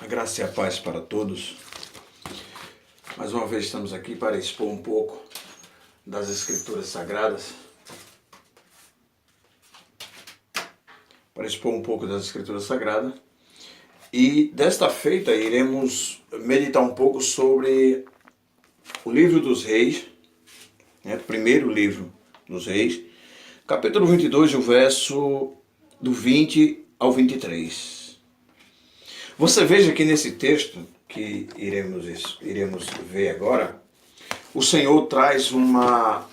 A graça e a paz para todos. Mais uma vez estamos aqui para expor um pouco das Escrituras Sagradas. E desta feita iremos meditar um pouco sobre o livro dos Reis, primeiro livro dos Reis, capítulo 22, o verso do 20 ao 23. Você veja que nesse texto que iremos ver agora, o Senhor traz uma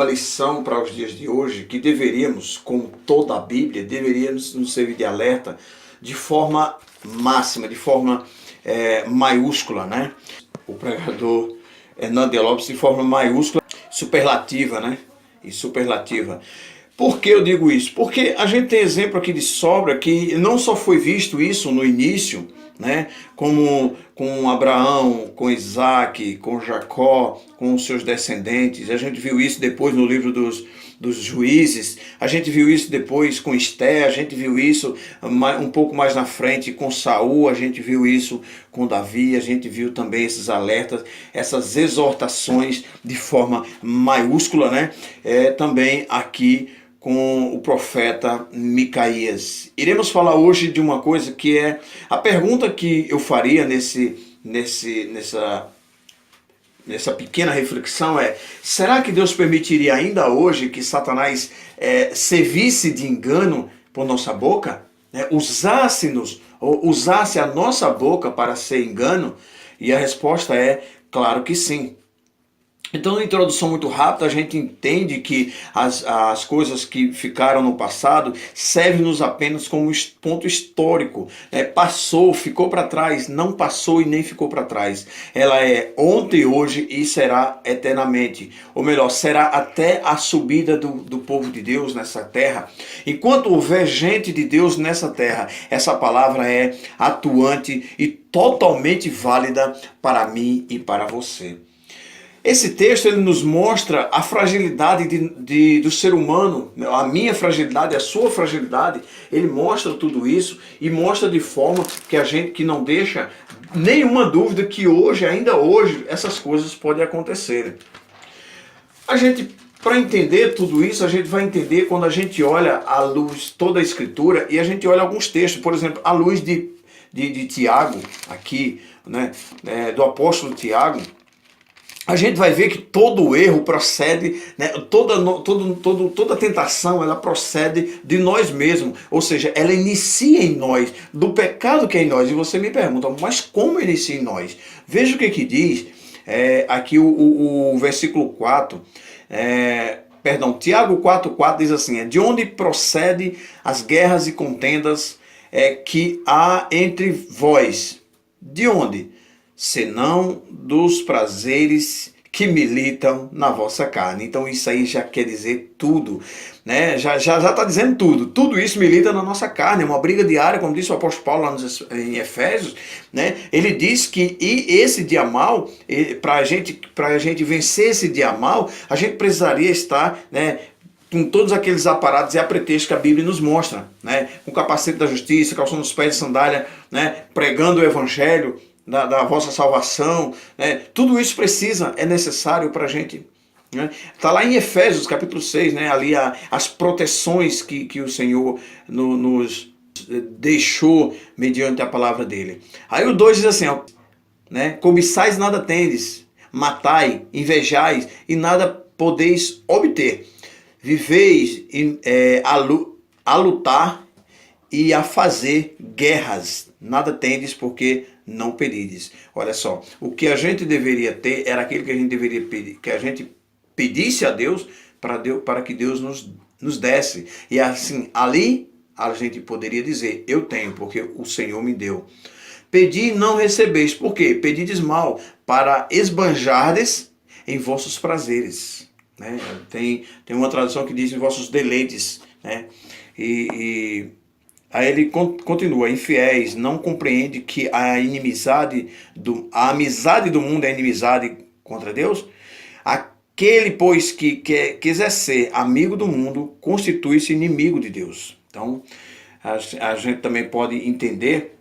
lição para os dias de hoje que deveríamos, como toda a Bíblia, deveríamos nos servir de alerta de forma máxima, de forma maiúscula, né? O pregador Hernando Lopes, de forma maiúscula, superlativa, né? E superlativa. Por que eu digo isso? Porque a gente tem exemplo aqui de sobra que não só foi visto isso no início, né, como com Abraão, com Isaac, com Jacó, com os seus descendentes. A gente viu isso depois no livro dos Juízes, a gente viu isso depois com Esté, a gente viu isso um pouco mais na frente com Saul, a gente viu isso com Davi, a gente viu também esses alertas, essas exortações de forma maiúscula, né? Também aqui com o profeta Micaías. Iremos falar hoje de uma coisa que é a pergunta que eu faria nessa pequena reflexão será que Deus permitiria ainda hoje que Satanás servisse de engano por nossa boca? Usasse a nossa boca para ser engano? E a resposta é claro que sim. Então, na introdução muito rápida, a gente entende que as coisas que ficaram no passado servem-nos apenas como ponto histórico. Passou, ficou para trás, não passou e nem ficou para trás. Ela é ontem, hoje e será eternamente. Ou melhor, será até a subida do povo de Deus nessa terra. Enquanto houver gente de Deus nessa terra, essa palavra é atuante e totalmente válida para mim e para você. Esse texto ele nos mostra a fragilidade do ser humano, a minha fragilidade, a sua fragilidade. Ele mostra tudo isso e mostra de forma que não deixa nenhuma dúvida que ainda hoje, essas coisas podem acontecer. Para entender tudo isso, a gente vai entender quando a gente olha à luz toda a Escritura e a gente olha alguns textos, por exemplo, à luz de Tiago, aqui, né, do apóstolo Tiago. A gente vai ver que todo erro procede, né, toda tentação, ela procede de nós mesmos. Ou seja, ela inicia em nós, do pecado que é em nós. E você me pergunta, mas como inicia em nós? Veja o que diz aqui o versículo 4. Tiago 4,4 diz assim, de onde procede as guerras e contendas que há entre vós? De onde? Senão dos prazeres que militam na vossa carne. Então isso aí já quer dizer tudo, né? Já está dizendo tudo. Tudo isso milita na nossa carne, é uma briga diária, como disse o apóstolo Paulo lá em Efésios, né? Ele diz que esse dia mal, para a gente vencer esse dia mal, a gente precisaria estar, né, com todos aqueles aparatos e apretextos que a Bíblia nos mostra, né? Com o capacete da justiça, calçando os pés de sandália, né? Pregando o evangelho da vossa salvação, né? Tudo isso é necessário para a gente. Está lá em Efésios capítulo 6, né? Ali as proteções que o Senhor nos deixou mediante a palavra dele. Aí o 2 diz assim, né? Cobiçais nada tendes, matai, invejais e nada podeis obter. Viveis a lutar e a fazer guerras. Nada tendes porque não pedides. Olha só, o que a gente deveria ter era aquilo que a gente deveria pedir, que a gente pedisse a Deus para que Deus nos desse. E assim, ali a gente poderia dizer, eu tenho, porque o Senhor me deu. Pedi e não recebeis. Por quê? Pedides mal, para esbanjardes em vossos prazeres. Né? Tem uma tradução que diz em vossos deleites. Né? Aí ele continua, infiéis, não compreende que a amizade do mundo é inimizade contra Deus? Aquele, pois, que quiser ser amigo do mundo, constitui-se inimigo de Deus. Então, a gente também pode entender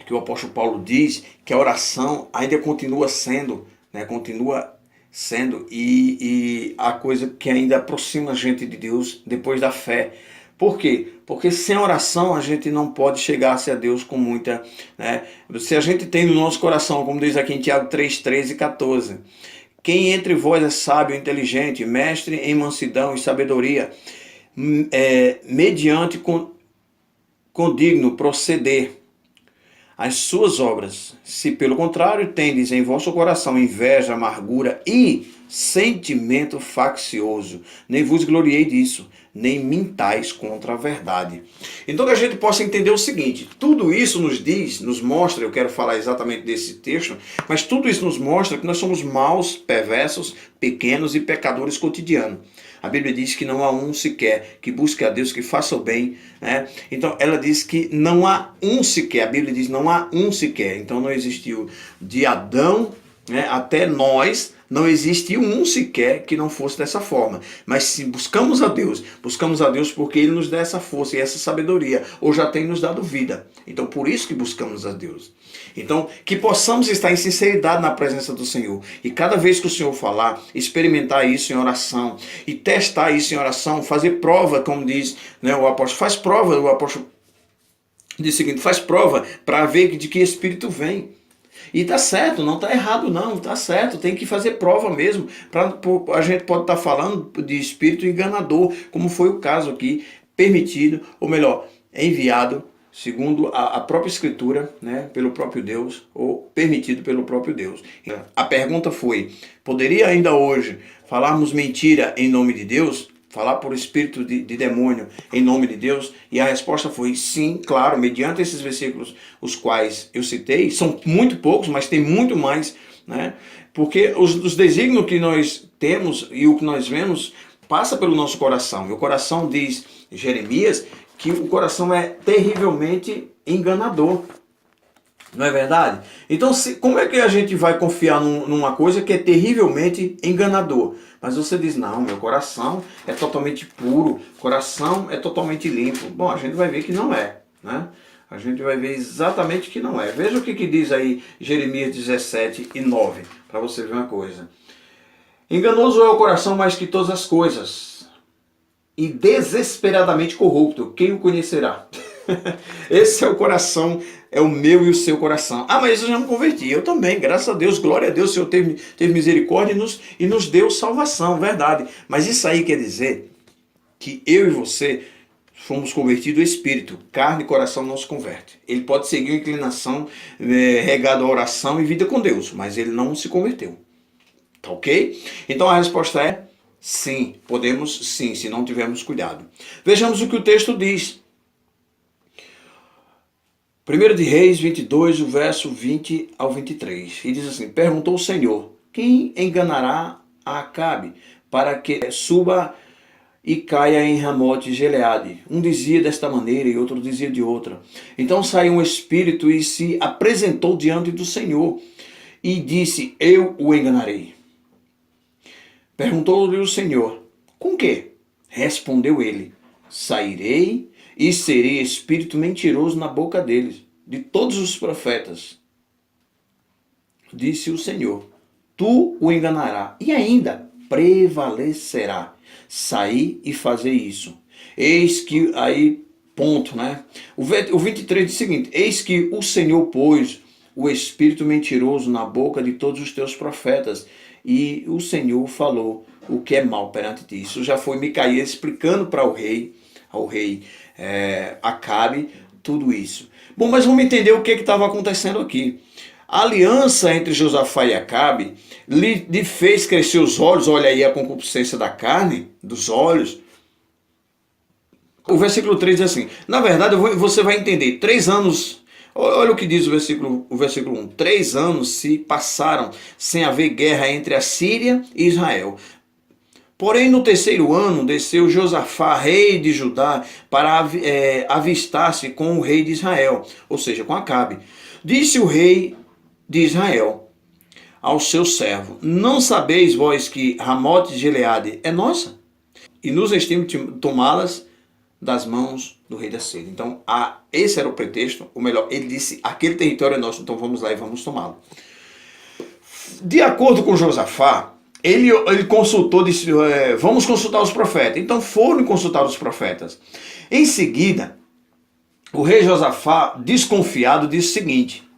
que que o apóstolo Paulo diz que a oração ainda continua sendo, né, e a coisa que ainda aproxima a gente de Deus depois da fé. Por quê? Porque sem oração a gente não pode chegar-se a Deus com muita... Né? Se a gente tem no nosso coração, como diz aqui em Tiago 3, 13 e 14, quem entre vós é sábio e inteligente, mestre em mansidão e sabedoria, mediante condigno proceder as suas obras. Se pelo contrário tendes em vosso coração inveja, amargura e sentimento faccioso, nem vos gloriei disso, nem mintais contra a verdade. Então que a gente possa entender o seguinte, tudo isso nos diz, nos mostra, eu quero falar exatamente desse texto, mas tudo isso nos mostra que nós somos maus, perversos, pequenos e pecadores cotidianos. A Bíblia diz que não há um sequer que busque a Deus, que faça o bem, né? Então ela diz que não há um sequer, a Bíblia diz não há um sequer. Então não existiu de Adão, né, até nós, não existe um sequer que não fosse dessa forma. Mas se buscamos a Deus porque Ele nos dá essa força e essa sabedoria, ou já tem nos dado vida. Então por isso que buscamos a Deus. Então que possamos estar em sinceridade na presença do Senhor. E cada vez que o Senhor falar, experimentar isso em oração. E testar isso em oração, fazer prova, como diz, né, o apóstolo. Faz prova, o apóstolo diz o seguinte, faz prova para ver de que espírito vem. E tá certo, não tá errado não, tá certo, tem que fazer prova mesmo. A gente pode estar falando de espírito enganador, como foi o caso aqui, permitido, ou melhor, enviado, segundo a própria Escritura, né, pelo próprio Deus, ou permitido pelo próprio Deus. A pergunta foi, poderia ainda hoje falarmos mentira em nome de Deus? Falar por espírito de demônio em nome de Deus? E a resposta foi sim, claro, mediante esses versículos, os quais eu citei, são muito poucos, mas tem muito mais, né? Porque os desígnios que nós temos e o que nós vemos passa pelo nosso coração. E o coração, diz Jeremias, que o coração é terrivelmente enganador. Não é verdade? Então, como é que a gente vai confiar numa coisa que é terrivelmente enganador? Mas você diz, não, meu coração é totalmente puro, coração é totalmente limpo. Bom, a gente vai ver que não é, né? A gente vai ver exatamente que não é. Veja o que diz aí Jeremias 17 e 9, para você ver uma coisa. Enganoso é o coração mais que todas as coisas, e desesperadamente corrupto, quem o conhecerá? Esse é o coração, é o meu e o seu coração. Ah, mas eu já me converti, eu também, graças a Deus, glória a Deus, o Senhor teve misericórdia e nos deu salvação, verdade. Mas isso aí quer dizer que eu e você fomos convertidos ao Espírito, carne e coração não se converte. Ele pode seguir uma inclinação regada à oração e vida com Deus, mas ele não se converteu. Tá ok? Então a resposta é sim, podemos sim, se não tivermos cuidado. Vejamos o que o texto diz. 1 de Reis 22, o verso 20 ao 23. E diz assim, perguntou o Senhor, quem enganará a Acabe para que suba e caia em Ramote de Gileade? Um dizia desta maneira e outro dizia de outra. Então saiu um espírito e se apresentou diante do Senhor e disse, eu o enganarei. Perguntou-lhe o Senhor, com que? Respondeu ele, sairei e serei espírito mentiroso na boca deles, de todos os profetas. Disse o Senhor, tu o enganarás, e ainda prevalecerá. Saí e fazer isso. Eis que, aí, ponto, né? O 23 diz o seguinte, eis que o Senhor pôs o espírito mentiroso na boca de todos os teus profetas, e o Senhor falou o que é mal perante ti. Isso já foi Micaías explicando para ao rei Acabe tudo isso. Bom, mas vamos entender o que estava acontecendo aqui. A aliança entre Josafá e Acabe lhe fez crescer os olhos, olha aí a concupiscência da carne, dos olhos. O versículo 3 diz assim, na verdade você vai entender, 3 anos, olha o que diz o versículo 1, 3 anos se passaram sem haver guerra entre a Síria e Israel. Porém, no 3º ano, desceu Josafá, rei de Judá, para avistar-se com o rei de Israel, ou seja, com Acabe. Disse o rei de Israel ao seu servo, não sabeis vós que Ramote de Gileade é nossa? E nos estimamos tomá-las das mãos do rei da Síria. Então, esse era o pretexto, ou melhor, ele disse, aquele território é nosso, então vamos lá e vamos tomá-lo. De acordo com Josafá, ele consultou, disse, vamos consultar os profetas. Então foram consultar os profetas. Em seguida, o rei Josafá, desconfiado, disse o seguinte.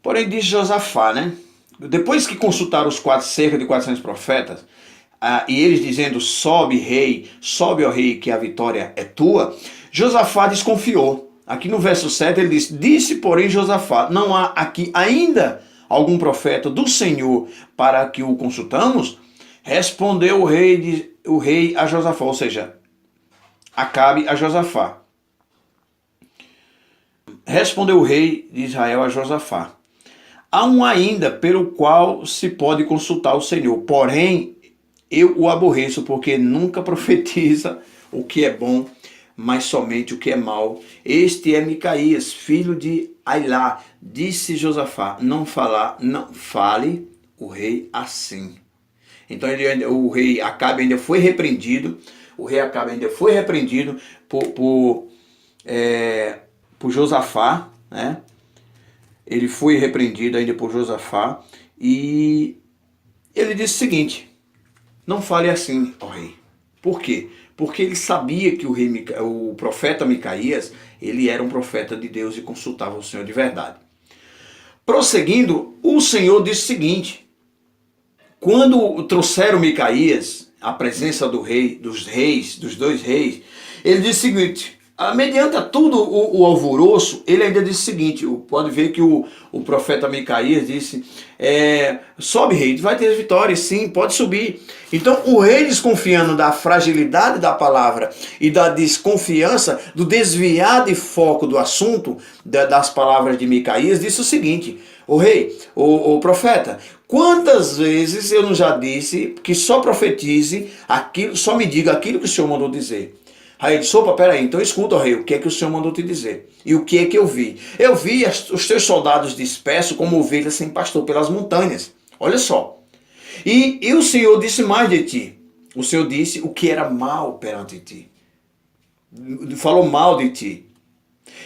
Porém, disse Josafá, né? Depois que consultaram os cerca de 400 profetas, e eles dizendo, sobe ó rei, que a vitória é tua, Josafá desconfiou. Aqui no verso 7 ele disse, porém Josafá, não há aqui ainda algum profeta do Senhor para que o consultamos? Respondeu o rei a Josafá, ou seja, Acabe a Josafá. Respondeu o rei de Israel a Josafá, há um ainda pelo qual se pode consultar o Senhor, porém eu o aborreço, porque nunca profetiza o que é bom, mas somente o que é mal. Este é Micaías, filho de Ailá. Disse Josafá, não fale o rei assim. Então o rei Acabe ainda foi repreendido. O rei Acabe ainda foi repreendido por Josafá, né? Ele foi repreendido ainda por Josafá. E ele disse o seguinte, não fale assim, ó rei. Por quê? Porque ele sabia que o profeta Micaías, ele era um profeta de Deus e consultava o Senhor de verdade. Prosseguindo, o Senhor disse o seguinte, quando trouxeram Micaías à presença do rei, dos dois reis, ele disse o seguinte, mediante tudo o alvoroço, ele ainda disse o seguinte, pode ver que o profeta Micaías disse, sobe rei, vai ter vitória, sim, pode subir. Então o rei, desconfiando da fragilidade da palavra e da desconfiança, do desviar de foco do assunto, das palavras de Micaías, disse o seguinte, o rei, o profeta, quantas vezes eu não já disse que só profetize aquilo, só me diga aquilo que o Senhor mandou dizer. Aí ele disse, opa, peraí, então escuta, rei, o que é que o Senhor mandou te dizer? E o que é que eu vi? Eu vi os teus soldados dispersos como ovelhas sem pastor pelas montanhas. Olha só. E o Senhor disse mais de ti. O Senhor disse o que era mal perante ti. Falou mal de ti.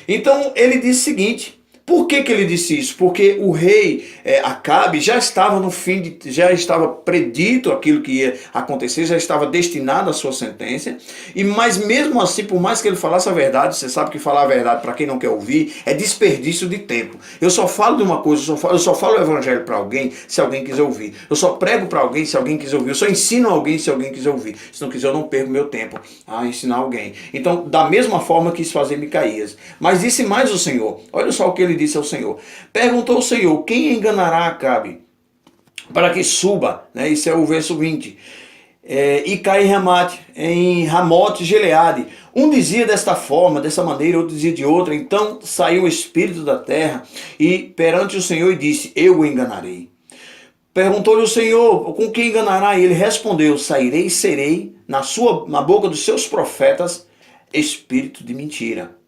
Então ele disse o seguinte, por que ele disse isso? Porque o rei Acabe já estava no fim, já estava predito aquilo que ia acontecer, já estava destinado à sua sentença, mas mesmo assim, por mais que ele falasse a verdade, você sabe que falar a verdade para quem não quer ouvir é desperdício de tempo. Eu só falo de uma coisa, eu só falo o evangelho para alguém se alguém quiser ouvir. Eu só prego para alguém se alguém quiser ouvir. Eu só ensino alguém se alguém quiser ouvir. Se não quiser, eu não perco meu tempo a ensinar alguém. Então, da mesma forma quis fazer Micaías. Mas disse mais o Senhor. Olha só o que ele disse ao Senhor. Perguntou o Senhor, quem enganará Acabe para que suba, né? Isso é o verso 20. E cai em Ramote Gileade. Um dizia desta forma, dessa maneira, outro dizia de outra. Então saiu o espírito da terra e perante o Senhor e disse, eu o enganarei. Perguntou-lhe o Senhor, com quem enganará? E ele respondeu, sairei e serei na boca dos seus profetas espírito de mentira.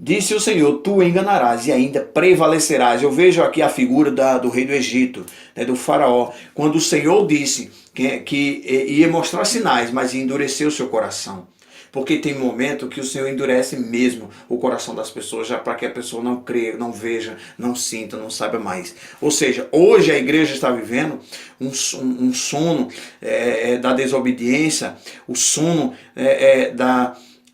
Disse o Senhor, tu enganarás e ainda prevalecerás. Eu vejo aqui a figura do rei do Egito, né, do faraó, quando o Senhor disse que ia mostrar sinais, mas ia endurecer o seu coração. Porque tem momento que o Senhor endurece mesmo o coração das pessoas, já para que a pessoa não creia, não veja, não sinta, não saiba mais. Ou seja, hoje a igreja está vivendo um sono da desobediência, o sono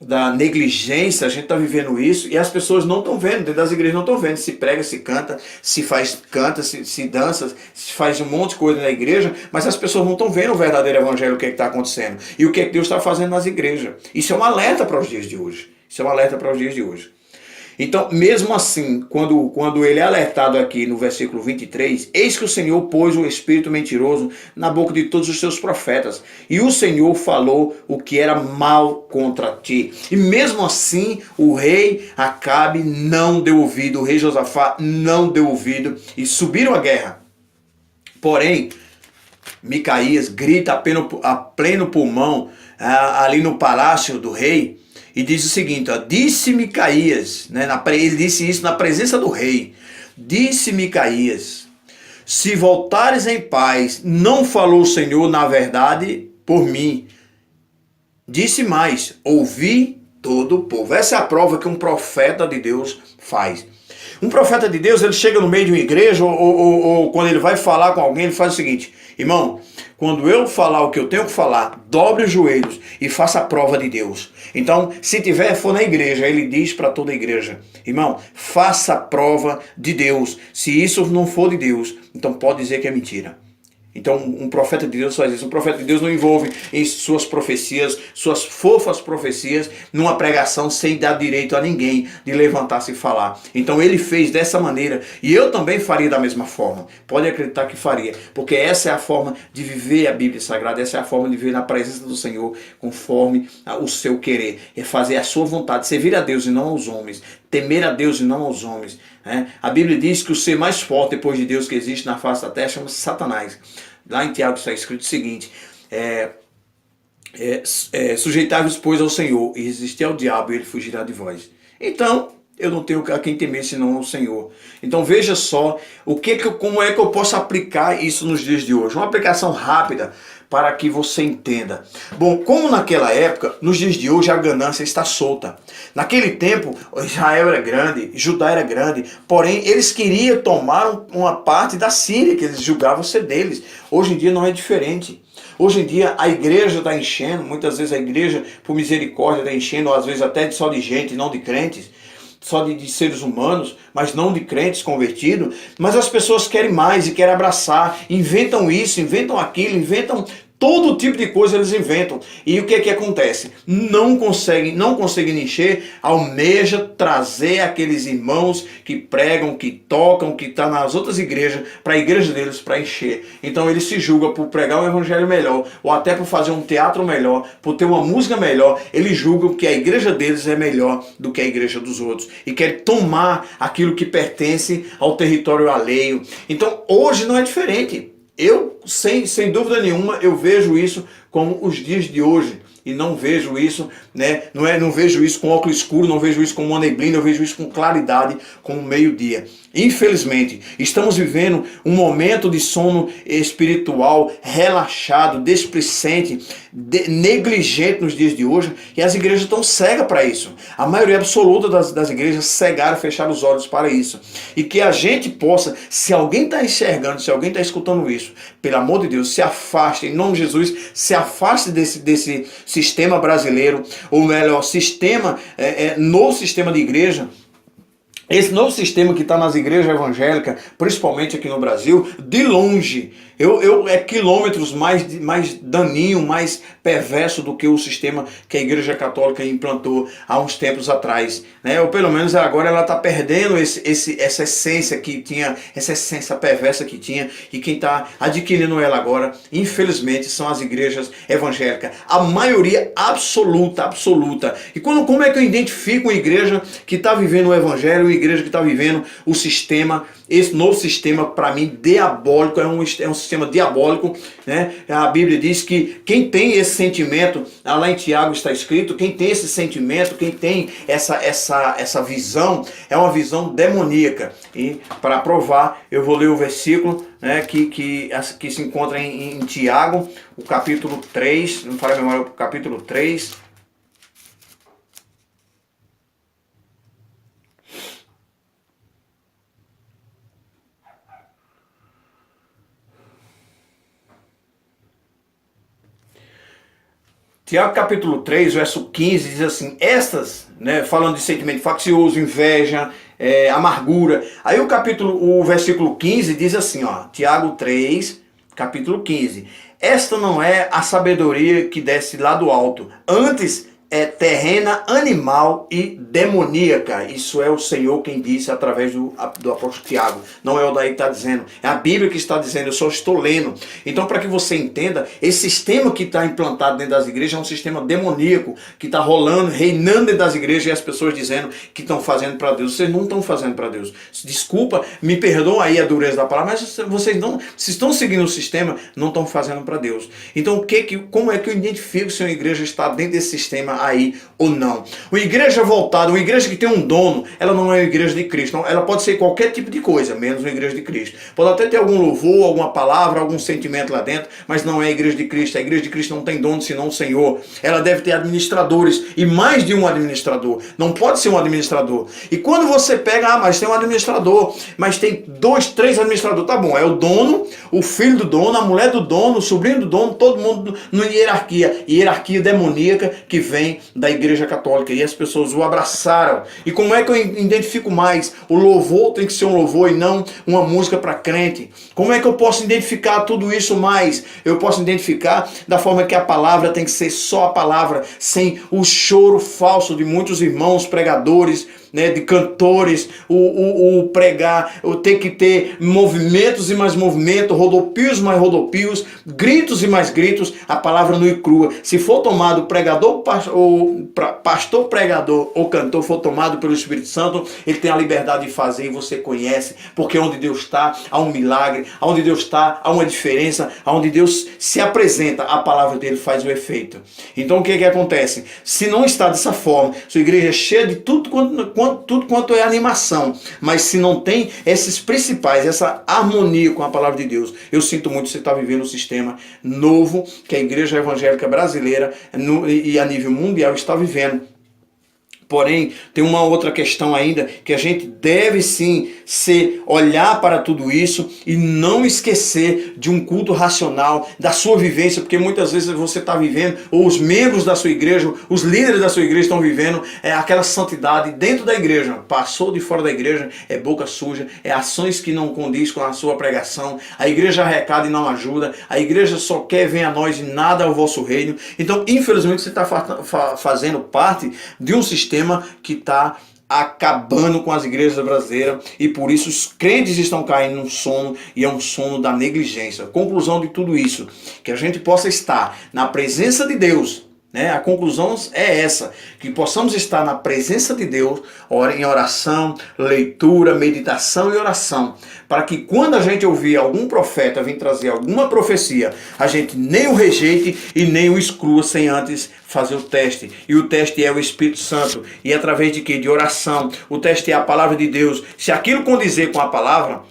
da negligência. A gente está vivendo isso e as pessoas não estão vendo, dentro das igrejas não estão vendo, se prega, se canta, se dança, se faz um monte de coisa na igreja, mas as pessoas não estão vendo o verdadeiro evangelho, o que está acontecendo e o que Deus está fazendo nas igrejas. Isso é um alerta para os dias de hoje. Isso é um alerta para os dias de hoje. Então, mesmo assim, quando ele é alertado aqui no versículo 23, eis que o Senhor pôs o espírito mentiroso na boca de todos os seus profetas, e o Senhor falou o que era mal contra ti. E mesmo assim, o rei Acabe não deu ouvido, o rei Josafá não deu ouvido, e subiram a guerra. Porém, Micaías grita a pleno pulmão ali no palácio do rei, e diz o seguinte, disse Micaías, né, ele disse isso na presença do rei, disse Micaías, se voltares em paz, não falou o Senhor na verdade por mim, Disse mais, ouvi todo o povo. Essa é a prova que um profeta de Deus faz. Um profeta de Deus, ele chega no meio de uma igreja ou quando ele vai falar com alguém, ele faz o seguinte: irmão, quando eu falar o que eu tenho que falar, dobre os joelhos e faça a prova de Deus. Então, se for na igreja, ele diz para toda a igreja: irmão, faça a prova de Deus. Se isso não for de Deus, então pode dizer que é mentira. Então, um profeta de Deus faz isso. Um profeta de Deus não envolve em suas profecias, suas fofas profecias, numa pregação sem dar direito a ninguém de levantar-se e falar. Então, ele fez dessa maneira e eu também faria da mesma forma. Pode acreditar que faria, porque essa é a forma de viver a Bíblia Sagrada, essa é a forma de viver na presença do Senhor conforme o seu querer. É fazer a sua vontade, servir a Deus e não aos homens, temer a Deus e não aos homens. A Bíblia diz que o ser mais forte depois de Deus que existe na face da terra chama-se Satanás. Lá em Tiago está escrito o seguinte: sujeitai-vos, pois, ao Senhor, e resistir ao diabo, e ele fugirá de vós. Então, eu não tenho a quem temer senão ao Senhor. Então veja só como é que eu posso aplicar isso nos dias de hoje. Uma aplicação rápida para que você entenda. Bom, como naquela época, nos dias de hoje a ganância está solta. Naquele tempo, Israel era grande, Judá era grande, porém eles queriam tomar uma parte da Síria, que eles julgavam ser deles. Hoje em dia não é diferente. Hoje em dia a igreja está enchendo, muitas vezes a igreja, por misericórdia, está enchendo, ou às vezes até só de gente, não de crentes, só de seres humanos, mas não de crentes convertidos. Mas as pessoas querem mais e querem abraçar, inventam isso, inventam aquilo, inventam todo tipo de coisa, eles inventam. E o que é que acontece? Não conseguem encher, almeja trazer aqueles irmãos que pregam, que tocam, que estão nas outras igrejas, para a igreja deles, para encher. Então eles se julgam por pregar um evangelho melhor, ou até por fazer um teatro melhor, por ter uma música melhor. Eles julgam que a igreja deles é melhor do que a igreja dos outros. E querem tomar aquilo que pertence ao território alheio. Então hoje não é diferente. Eu, sem dúvida nenhuma, eu vejo isso como os dias de hoje. E não vejo isso, não vejo isso com óculos escuro, não vejo isso com uma neblina, eu vejo isso com claridade, como meio-dia. Infelizmente, estamos vivendo um momento de sono espiritual relaxado, displicente, negligente nos dias de hoje, e as igrejas estão cegas para isso. A maioria absoluta das igrejas cegaram, fecharam os olhos para isso. E que a gente possa, se alguém está enxergando, se alguém está escutando isso, pelo amor de Deus, se afaste, em nome de Jesus, se afaste desse sistema brasileiro, ou melhor, no sistema de igreja. Esse novo sistema que está nas igrejas evangélicas, principalmente aqui no Brasil, de longe, é quilômetros mais daninho, mais perverso do que o sistema que a Igreja Católica implantou há uns tempos atrás. Ou pelo menos agora ela está perdendo essa essência que tinha, essa essência perversa que tinha, e quem está adquirindo ela agora, infelizmente, são as igrejas evangélicas. A maioria absoluta. E como é que eu identifico uma igreja que está vivendo o evangelho, uma igreja que está vivendo o sistema? Esse novo sistema, para mim, diabólico, é um sistema diabólico. A Bíblia diz que quem tem esse sentimento, lá em Tiago está escrito, quem tem esse sentimento, quem tem essa visão, é uma visão demoníaca. E para provar, eu vou ler o versículo que se encontra em Tiago, o capítulo 3, não falei a memória, o capítulo 3. Tiago capítulo 3, verso 15, diz assim: estas, falando de sentimento faccioso, inveja, amargura. Aí o versículo 15 diz assim, Tiago 3, capítulo 15. Esta não é a sabedoria que desce lá do alto, antes é terrena, animal e demoníaca. Isso é o Senhor quem disse através do apóstolo Tiago. Não é o daí que está dizendo. É a Bíblia que está dizendo, eu só estou lendo. Então, para que você entenda, esse sistema que está implantado dentro das igrejas é um sistema demoníaco que está rolando, reinando dentro das igrejas, e as pessoas dizendo que estão fazendo para Deus. Vocês não estão fazendo para Deus. Desculpa, me perdoam aí a dureza da palavra, mas vocês não, se estão seguindo o sistema, não estão fazendo para Deus. Então, como é que eu identifico se uma igreja está dentro desse sistema aí ou não. Uma igreja voltada, uma igreja que tem um dono, ela não é uma igreja de Cristo. Não, ela pode ser qualquer tipo de coisa, menos uma igreja de Cristo. Pode até ter algum louvor, alguma palavra, algum sentimento lá dentro, mas não é a igreja de Cristo. A igreja de Cristo não tem dono senão o Senhor. Ela deve ter administradores e mais de um administrador. Não pode ser um administrador. E quando você pega, mas tem um administrador, mas tem 2, 3 administradores, tá bom, é o dono, o filho do dono, a mulher do dono, o sobrinho do dono, todo mundo na hierarquia demoníaca que vem da igreja católica, e as pessoas o abraçaram. E como é que eu identifico mais? O louvor tem que ser um louvor e não uma música para crente. Como é que eu posso identificar tudo isso mais? Eu posso identificar da forma que a palavra tem que ser só a palavra, sem o choro falso de muitos irmãos pregadores, né, de cantores, o pregar, ter que ter movimentos e mais movimentos, rodopios mais rodopios, gritos e mais gritos, a palavra nua e crua. Se for tomado pregador, pastor pregador ou cantor for tomado pelo Espírito Santo, ele tem a liberdade de fazer e você conhece, porque onde Deus está, há um milagre, onde Deus está, há uma diferença, onde Deus se apresenta, a palavra dele faz o efeito. Então o que que acontece? Se não está dessa forma, sua igreja é cheia de tudo quanto é animação, mas se não tem esses principais, essa harmonia com a palavra de Deus, eu sinto muito você estar vivendo um sistema novo que a igreja evangélica brasileira e a nível mundial está vivendo. Porém, tem uma outra questão ainda, que a gente deve sim olhar para tudo isso e não esquecer de um culto racional, da sua vivência, porque muitas vezes você está vivendo, ou os membros da sua igreja, os líderes da sua igreja estão vivendo aquela santidade dentro da igreja, passou de fora da igreja, é boca suja, é ações que não condiz com a sua pregação, a igreja arrecada e não ajuda, a igreja só quer venha a nós e nada ao vosso reino. Então, infelizmente, você está fazendo parte de um sistema que está acabando com as igrejas brasileiras, e por isso os crentes estão caindo num sono, e é um sono da negligência. Conclusão de tudo isso, que a gente possa estar na presença de Deus, né? A conclusão é essa, que possamos estar na presença de Deus em oração, leitura, meditação e oração, para que quando a gente ouvir algum profeta vir trazer alguma profecia, a gente nem o rejeite e nem o exclua sem antes fazer o teste. E o teste é o Espírito Santo. E através de quê? De oração. O teste é a palavra de Deus. Se aquilo condizer com a palavra,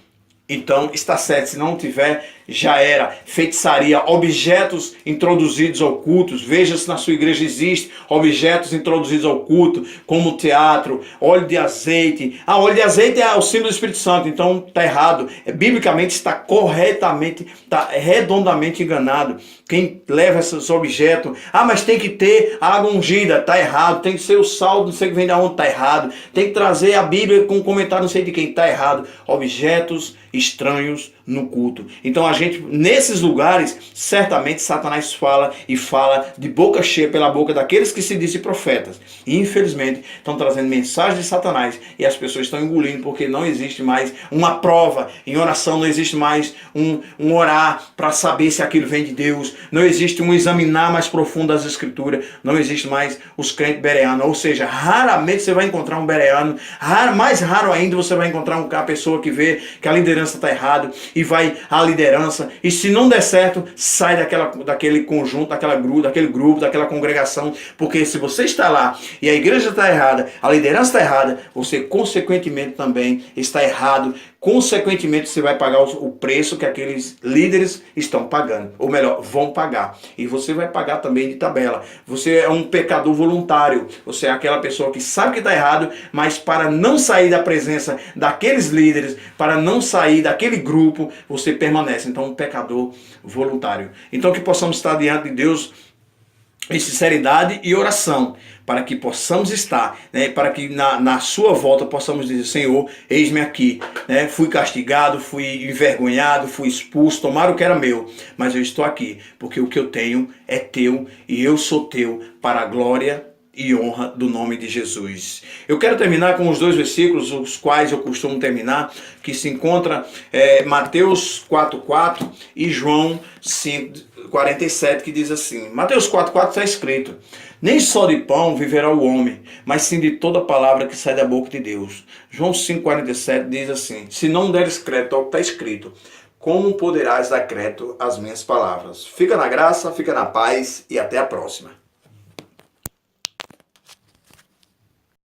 então está certo. Se não tiver, já era. Feitiçaria, objetos introduzidos ao culto. Veja se na sua igreja existe objetos introduzidos ao culto, como teatro, óleo de azeite. Óleo de azeite é o símbolo do Espírito Santo, então está errado. Biblicamente está corretamente, está redondamente enganado. Quem leva esses objetos, mas tem que ter água ungida, está errado. Tem que ser o sal, não sei que vem de onde, está errado. Tem que trazer a Bíblia com um comentário, não sei de quem, está errado. Objetos estranhos no culto. Então a gente, nesses lugares, certamente Satanás fala e fala de boca cheia pela boca daqueles que se dizem profetas. E infelizmente estão trazendo mensagens de Satanás e as pessoas estão engolindo, porque não existe mais uma prova em oração, não existe mais um orar para saber se aquilo vem de Deus, não existe um examinar mais profundo as escrituras, não existe mais os crentes bereanos, ou seja, raramente você vai encontrar um bereano, mais raro ainda você vai encontrar uma pessoa que vê que a liderança está errada e vai à liderança, e se não der certo, sai daquele conjunto, daquele grupo, daquela congregação, porque se você está lá e a igreja está errada, a liderança está errada, você consequentemente também está errado, consequentemente você vai pagar o preço que aqueles líderes estão pagando, ou melhor, vão pagar, e você vai pagar também de tabela. Você é um pecador voluntário, você é aquela pessoa que sabe que está errado, mas para não sair da presença daqueles líderes, para não sair daquele grupo, você permanece. Então, um pecador voluntário. Então, que possamos estar diante de Deus em sinceridade e oração, para que possamos estar, né, para que na sua volta possamos dizer: Senhor, eis-me aqui, né, fui castigado, fui envergonhado, fui expulso, tomaram o que era meu, mas eu estou aqui, porque o que eu tenho é teu e eu sou teu, para a glória e honra do nome de Jesus. Eu quero terminar com os 2 versículos, os quais eu costumo terminar, que se encontra Mateus 4:4 e João 5:47, que diz assim. Mateus 4:4 está escrito: nem só de pão viverá o homem, mas sim de toda palavra que sai da boca de Deus. João 5:47 diz assim: se não deres crédito ao que está escrito, como poderás dar crédito às minhas palavras? Fica na graça, fica na paz e até a próxima.